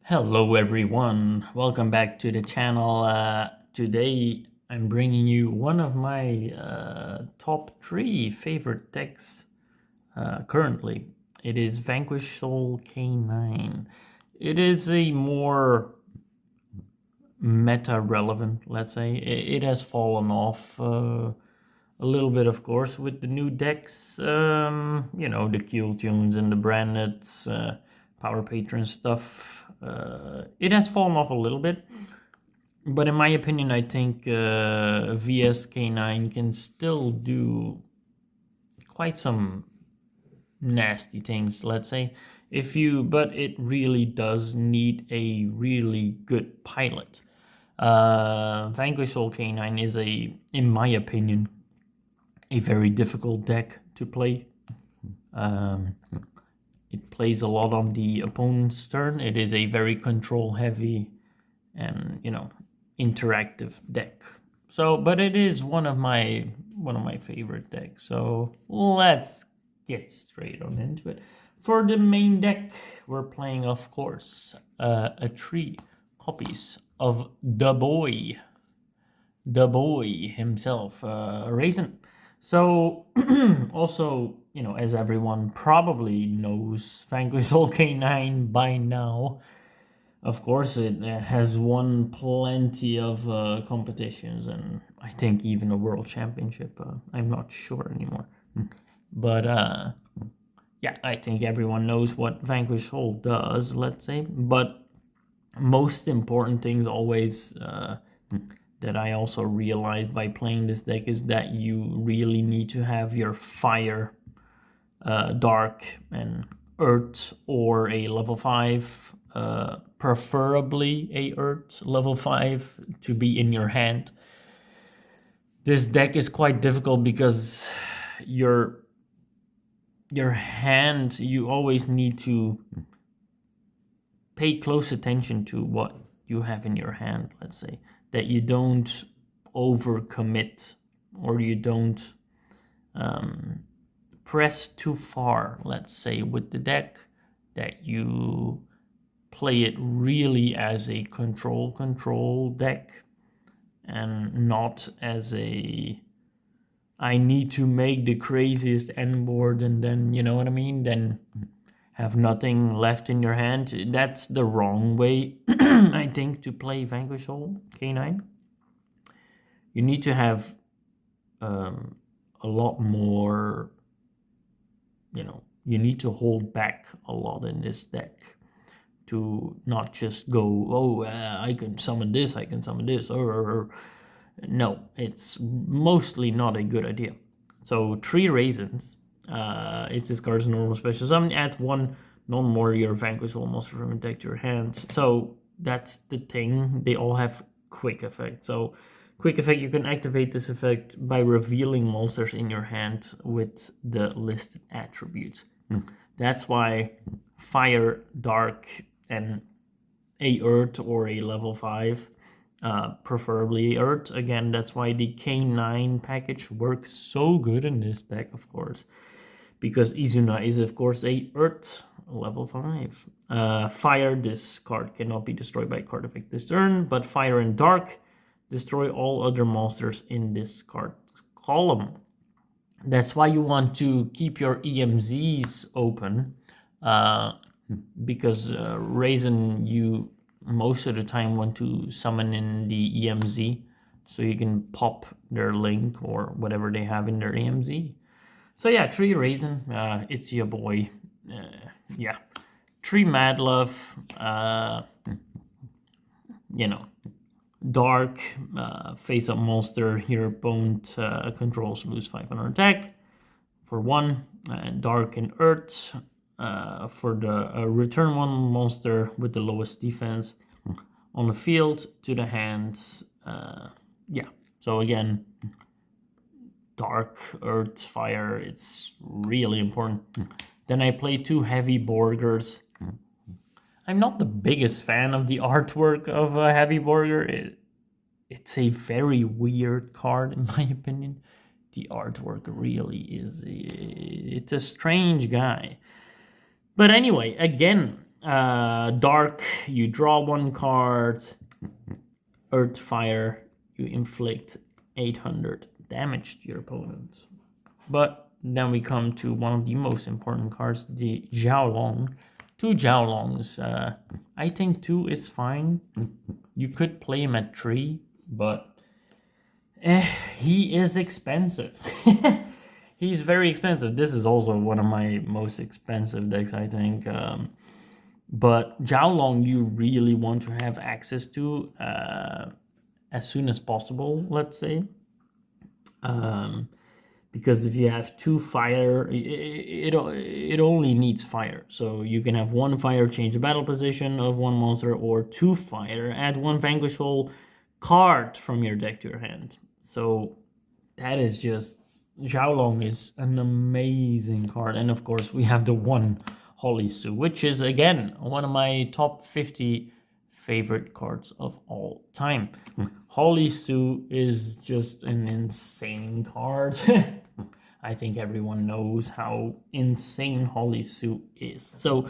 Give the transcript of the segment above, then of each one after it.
Hello everyone, welcome back to the channel. Today I'm bringing you one of my top 3 favorite decks currently. It is Vanquish Soul K9. It is a more meta relevant, let's say. It has fallen off a little bit, of course, with the new decks. The Kill Tunes and the branded Power Patron stuff. It has fallen off a little bit. But in my opinion, I think VSK9 can still do quite some nasty things, let's say. But it really does need a really good pilot. Vanquish Soul K9 is in my opinion, a very difficult deck to play. Um, it plays a lot on the opponent's turn. It is a very control heavy and interactive deck. But it is one of my favorite decks. So let's get straight on into it. For the main deck, we're playing, of course, a 3 copies of the boy himself, Raisin. So also, as everyone probably knows, Vanquish Soul K9 by now. Of course, it has won plenty of competitions, and I think even a world championship. I'm not sure anymore. But yeah, I think everyone knows what Vanquish Soul does, let's say. But most important things always that I also realized by playing this deck is that you really need to have your fire, dark, and earth, or a level 5, preferably a earth level 5, to be in your hand. This deck is quite difficult because your hand, you always need to pay close attention to what you have in your hand, let's say, that you don't overcommit, or you don't press too far, let's say, with the deck, that you play it really as a control deck, and not as a I need to make the craziest end board, and then, you know what I mean, then have nothing left in your hand. That's the wrong way, I think, to play Vanquish Soul K9. You need to have a lot more, you need to hold back a lot in this deck to not just go, I can summon this, or no, it's mostly not a good idea. So 3 raisins. If this card is normal special summon, add 1 non-warrior Vanquish Soul monster from your deck to your hand. So that's the thing. They all have quick effect. So quick effect, you can activate this effect by revealing monsters in your hand with the listed attributes. That's why fire, dark, and a earth or a level 5, preferably earth. Again, that's why the K9 package works so good in this deck, of course, because Izuna is, of course, a earth level 5. Fire, this card cannot be destroyed by card effect this turn, but fire and dark destroy all other monsters in this card column. That's why you want to keep your EMZs open, because Raisin, you most of the time want to summon in the EMZ, so you can pop their link or whatever they have in their EMZ. So yeah, 3 Raisin, it's your boy. Yeah, 3 Mad Love, dark, face-up monster, your opponent controls, lose 500 attack for 1, dark and earth for the return 1 monster with the lowest defense on the field to the hands. Yeah, so again, dark, earth, fire, it's really important. Then I play 2 heavy Borgers. I'm not the biggest fan of the artwork of a heavy Borger. It's a very weird card, in my opinion. The artwork really is, it's a strange guy. But anyway, again, Dark, you draw one card. Earth Fire, you inflict 800 damage to your opponent. But then we come to one of the most important cards, the Xiaolong. Two Xiaolongs. I think 2 is fine. You could play him at 3, but he is expensive. He's very expensive. This is also one of my most expensive decks, I think. But Xiaolong you really want to have access to as soon as possible, let's say. Because if you have 2 fire, it only needs fire. So you can have 1 fire, change the battle position of 1 monster, or 2 fire, add 1 Vanquish Soul card from your deck to your hand. So that is just, Xiaolong is an amazing card. And of course we have the 1 Holy Sue, which is again one of my top 50 favorite cards of all time. Holy Sue is just an insane card. I think everyone knows how insane Holy Sue is. So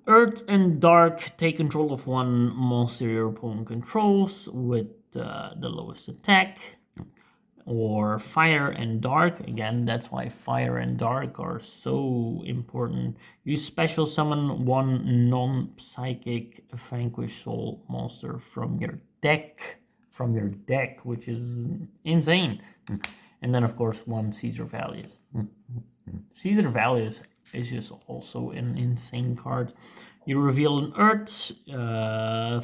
Earth and Dark take control of 1 monster your opponent controls with the lowest attack. Or Fire and Dark, again, that's why Fire and Dark are so important. You special summon 1 non-psychic Vanquish Soul monster from your deck, which is insane. And then of course 1 Caesar Valius. Caesar Valius is just also an insane card. You reveal an Earth,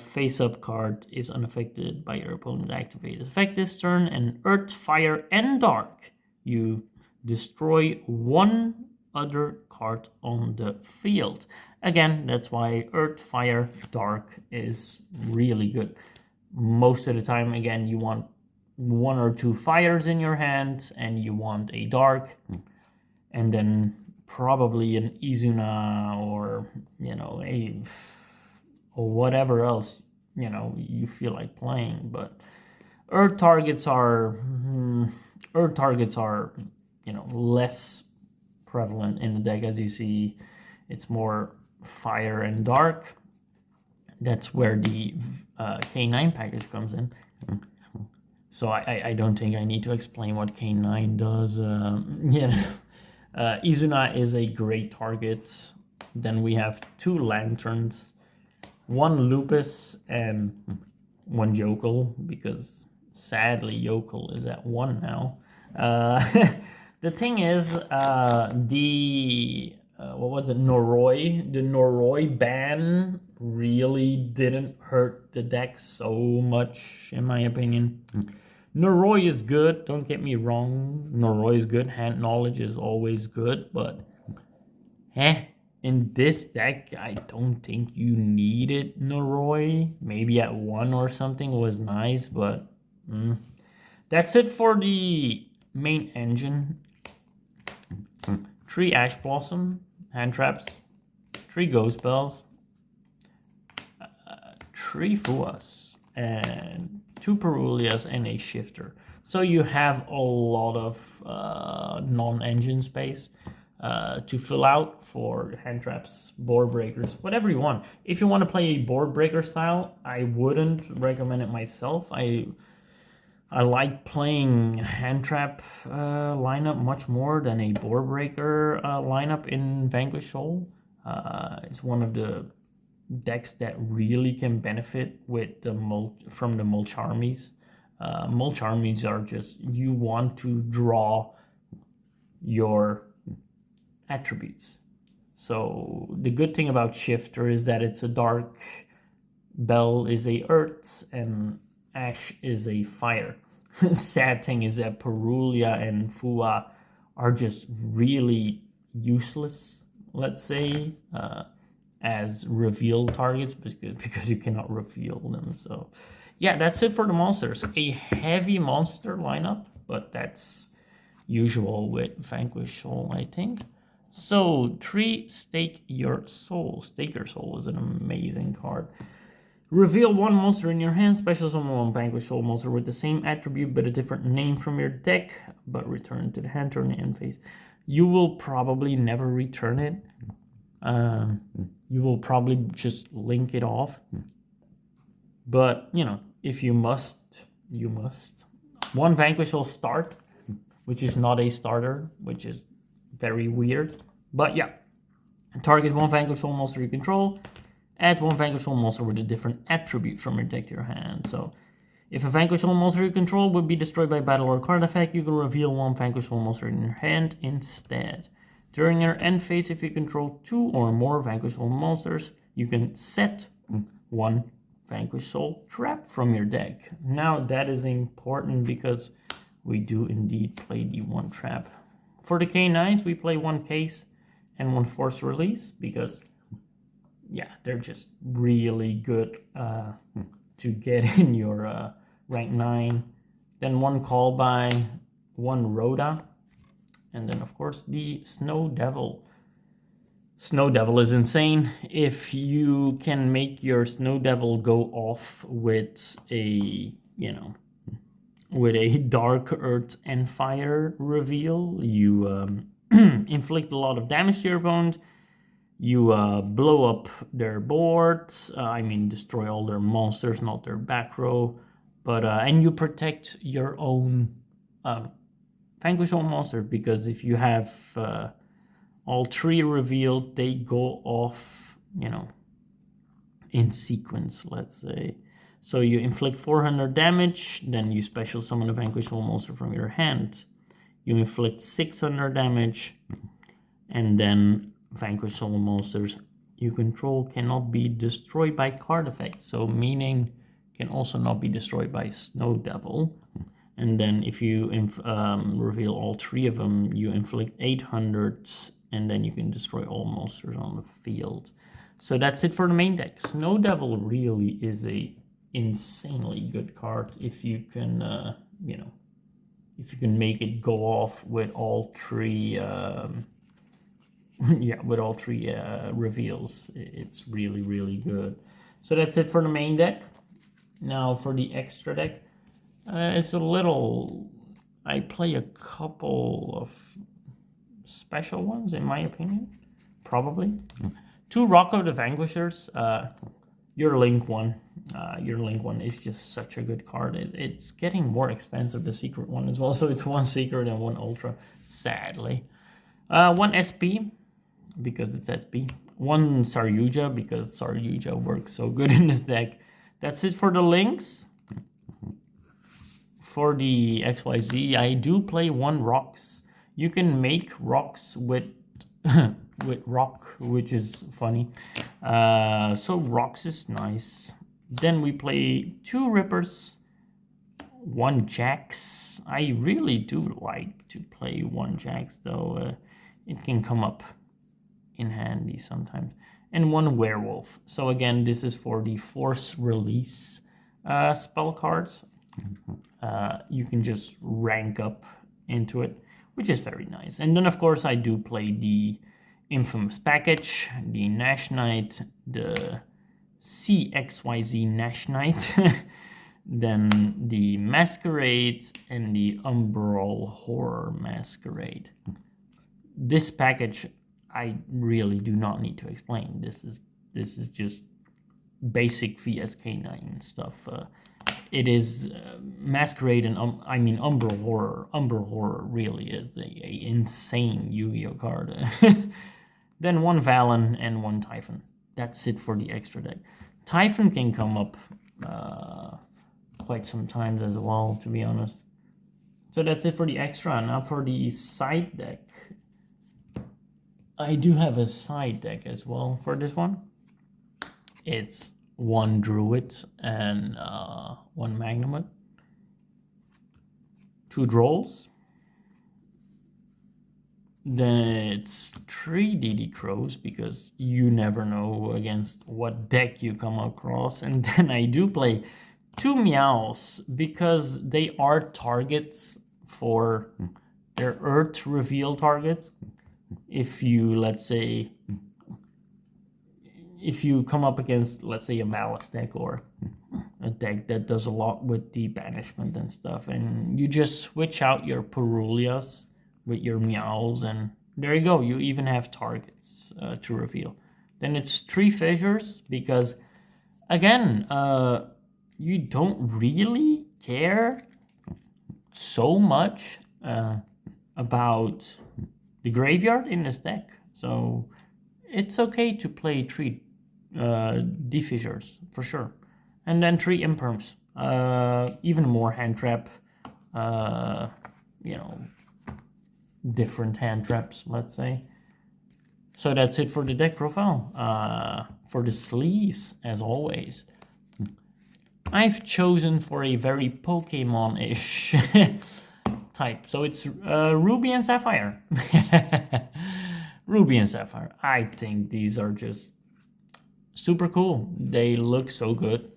face-up card is unaffected by your opponent's activated effect this turn, and Earth, Fire, and Dark. You destroy 1 other card on the field. Again, that's why Earth, Fire, Dark is really good. Most of the time, again, you want 1 or 2 fires in your hand, and you want a Dark, and then probably an Izuna or, you know, or whatever else, you know, you feel like playing. But Earth targets are, you know, less prevalent in the deck. As you see, it's more Fire and Dark. That's where the K9 package comes in. So I don't think I need to explain what K9 does. You know. Izuna is a great target. Then we have 2 Lanterns, 1 Lupus, and 1 Yokel, because sadly Yokel is at 1 now. The thing is, what was it, Noroi? The Noroi ban really didn't hurt the deck so much, in my opinion. Noroi is good, don't get me wrong. Noroi is good, hand knowledge is always good, but in this deck, I don't think you needed Noroi. Maybe at 1 or something was nice, but that's it for the main engine. 3 Ash Blossom, hand traps, 3 Ghost Bells, 3 Fuas, and 2 Perulias and a Shifter. So you have a lot of non-engine space to fill out for hand traps, board breakers, whatever you want. If you want to play a board breaker style, I wouldn't recommend it myself. I like playing hand trap lineup much more than a board breaker lineup in Vanquish Soul. It's one of the decks that really can benefit with the from the mulch armies. Mulch armies are just, you want to draw your attributes. So the good thing about Shifter is that it's a dark, Bell is a earth, and Ash is a fire. Sad thing is that Perulia and Fua are just really useless, let's say, as reveal targets, because you cannot reveal them. So yeah, that's it for the monsters. A heavy monster lineup, but that's usual with Vanquish Soul, I think. So 3 Stake Your Soul. Stake Your Soul is an amazing card. Reveal 1 monster in your hand, special summon 1 Vanquish Soul monster with the same attribute but a different name from your deck, but return to the hand turn the end phase. You will probably never return it. you will probably just link it off. But, you know, if you must, you must. One Vanquish Soul start, which is not a starter, which is very weird. But yeah, target one Vanquish Soul monster you control. Add one Vanquish Soul monster with a different attribute from your deck to your hand. So if a Vanquish Soul monster you control would be destroyed by battle or card effect, you can reveal one Vanquish Soul monster in your hand instead. During your end phase, if you control 2 or more Vanquish Soul monsters, you can set one Vanquish Soul trap from your deck. Now that is important because we do indeed play the one trap. For the K9s, we play one case and one force release because, yeah, they're just really good to get in your rank 9. Then one call by, one Rhoda, and then of course the Snow Devil. Snow Devil is insane. If you can make your Snow Devil go off with a, you know, with a Dark Earth and Fire reveal, you inflict a lot of damage to your opponent. You blow up their boards. I mean, destroy all their monsters, not their back row. But and you protect your own Vanquish Soul monster, because if you have all 3 revealed, they go off, you know, in sequence, let's say. So you inflict 400 damage, then you special summon a Vanquish Soul monster from your hand. You inflict 600 damage, and then Vanquish Soul monsters you control cannot be destroyed by card effects. So meaning can also not be destroyed by Snow Devil. And then if you reveal all 3 of them, you inflict 800, and then you can destroy all monsters on the field. So that's it for the main deck. Snow Devil really is a insanely good card if you can, you know, if you can make it go off with all 3, yeah, with all 3 reveals. It's really, really good. So that's it for the main deck. Now for the extra deck, it's a little, I play a couple of special ones in my opinion, probably. 2 Rocco the Vanquishers. Your Link one. Your Link one is just such a good card. It's getting more expensive, the secret one as well. So it's 1 secret and 1 ultra, sadly. 1 SP, because it's SP. 1 Saryuja, because Saryuja works so good in this deck. That's it for the links. For the XYZ, I do play 1 Rocks. You can make Rocks with with Rock, which is funny. So Rocks is nice. Then we play 2 Rippers, 1 Jax. I really do like to play 1 Jax, though it can come up in handy sometimes. And 1 Werewolf. So again, this is for the Force Release spell cards. You can just rank up into it, which is very nice. And then of course I do play the infamous package, the Nash Knight, the CXYZ Nash Knight, then the Masquerade, and the Umbral Horror Masquerade. This package I really do not need to explain. This is just basic VSK9 stuff. It is Masquerade and I mean Umbral Horror. Umbral Horror really is a insane Yu-Gi-Oh card. Then 1 Valen and 1 Typhon. That's it for the extra deck. Typhon can come up quite sometimes as well, to be honest. So that's it for the extra. Now for the side deck. I do have a side deck as well for this one. It's 1 Druid and 1 Magnamut. 2 Drolls. Then it's 3 DD Crows, because you never know against what deck you come across. And then I do play 2 Meows, because they are targets for their Earth reveal targets. If you, let's say, if you come up against, let's say, a Malice deck or a deck that does a lot with the banishment and stuff, and you just switch out your Perulias with your Meows, and there you go. You even have targets to reveal. then it's 3 fissures, because again, you don't really care so much about the graveyard in this deck, so it's okay to play 3 defissures for sure, and then 3 imperms, even more hand trap, you know, different hand traps, let's say. So that's it for the deck profile. For the sleeves, as always, I've chosen for a very Pokemon-ish type. So it's Ruby and Sapphire. Ruby and Sapphire. I think these are just super cool. They look so good.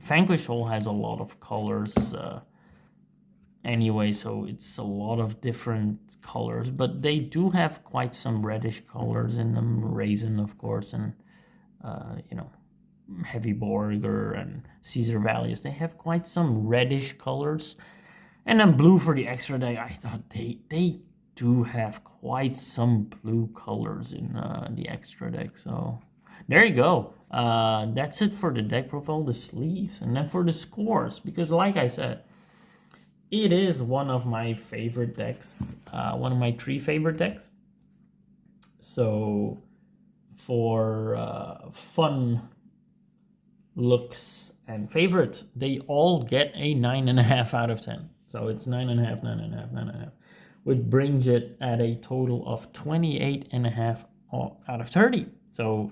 Vanquish Soul has a lot of colors anyway, so it's a lot of different colors, but they do have quite some reddish colors in them. Raisin, of course, and you know, Heavy Borger and Caesar Valius, they have quite some reddish colors. And then blue for the extra deck. I thought they do have quite some blue colors in the extra deck. So there you go. That's it for the deck profile, the sleeves. And then for the scores, because like I said, it is one of my favorite decks, one of my 3 favorite decks. So for fun, looks, and favorite, they all get a 9.5 out of 10. So it's 9.5, 9.5, 9.5, which brings it at a total of 28.5 out of 30. So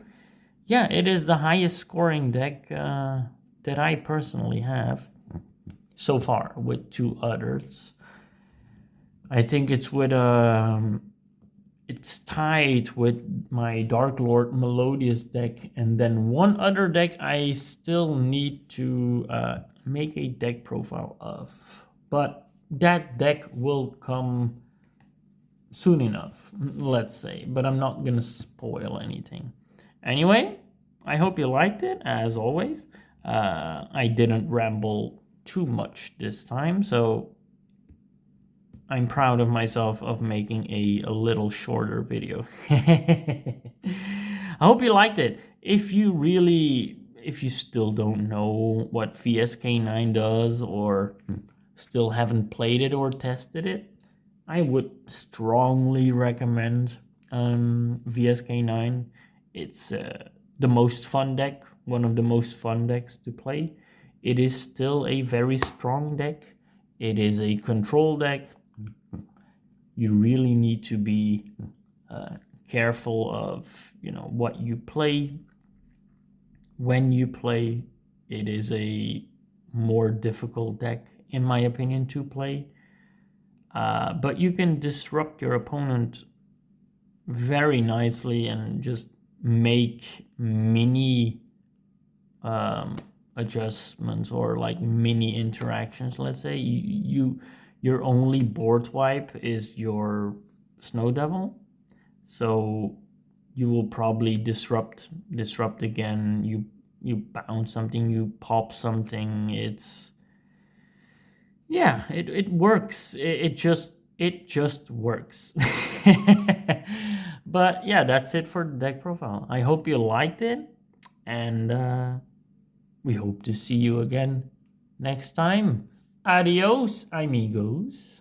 yeah, it is the highest scoring deck that I personally have so far, with 2 others. I think it's with it's tied with my Dark Lord Melodious deck, and then 1 other deck I still need to make a deck profile of, but that deck will come soon enough, let's say, but I'm not gonna spoil anything. Anyway, I hope you liked it, as always. I didn't ramble too much this time, so I'm proud of myself of making a little shorter video. I hope you liked it. If you still don't know what VSK9 does, or still haven't played it or tested it, I would strongly recommend VSK9. It's the most fun deck, one of the most fun decks to play. It is still a very strong deck. It is a control deck. You really need to be careful of, you know, what you play, when you play. It is a more difficult deck, in my opinion, to play. But you can disrupt your opponent very nicely and just make mini adjustments, or like mini interactions. Let's say your only board wipe is your Snow Devil, so you will probably disrupt again. You bounce something, you pop something. It's, yeah, it works. It just works. But yeah, that's it for the deck profile. I hope you liked it, and we hope to see you again next time. Adios, amigos.